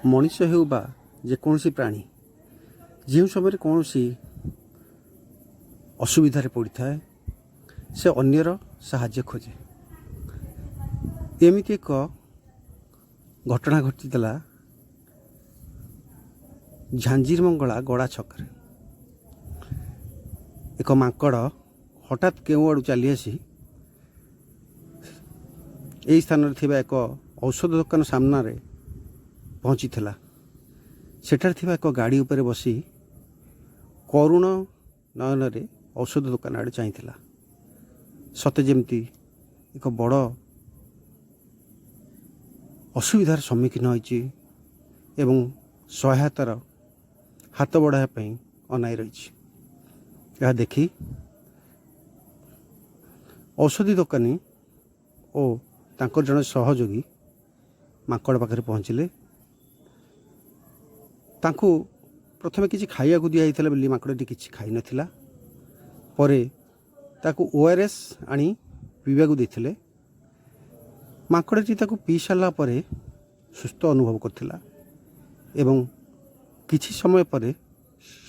मनीष हेउ बा जेकोसी प्राणी जो समय कौन असुविधार पड़ता है से अन्यर साहाय्य खोजे। एमती एक घटना घटी झांझीर मंगला गड़ा छकरे एक माकड़ हठात केउ आड़ू चली आसी यही स्थान एक औषध दुकान सामने पहुँची सेठार एक गाड़ी उपर बसी करुण नयन औषध दुकान आड़े चाहिए सते जमती एक बड़ असुविधार सम्मुखीन होइछि एवं सहायतार हाथ बढ़ाई अनाई रही। यह देखी औषधि दुकानी और तांकर जड़े सहयोगी माकड़ पाखे पहुँचले। तांको प्रथमे किसी खाया को दिया बोली माकड़टी किसी खाई नथिला। परे ताको ओआरएस आनी पीवा को देथिले। माकड़टी ताको पी सारा परे सुस्थ अनुभव करथिला एवं किछि समय परे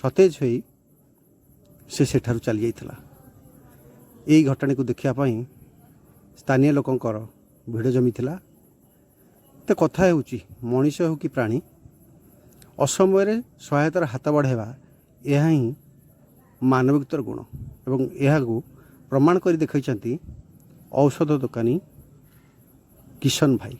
सतेज होई से सेठारु चली जाइथिला। एई घटना को देखिया पई स्थानीय लोकंकर भिड़ जमीथिला। तो कथा हेउची मनीष हो कि प्राणी असमय सहायतार हाथ बढ़ावा यह ही मानविकतार गुण एवं यह प्रमाण कर देखते औषध दुकानी किशन भाई।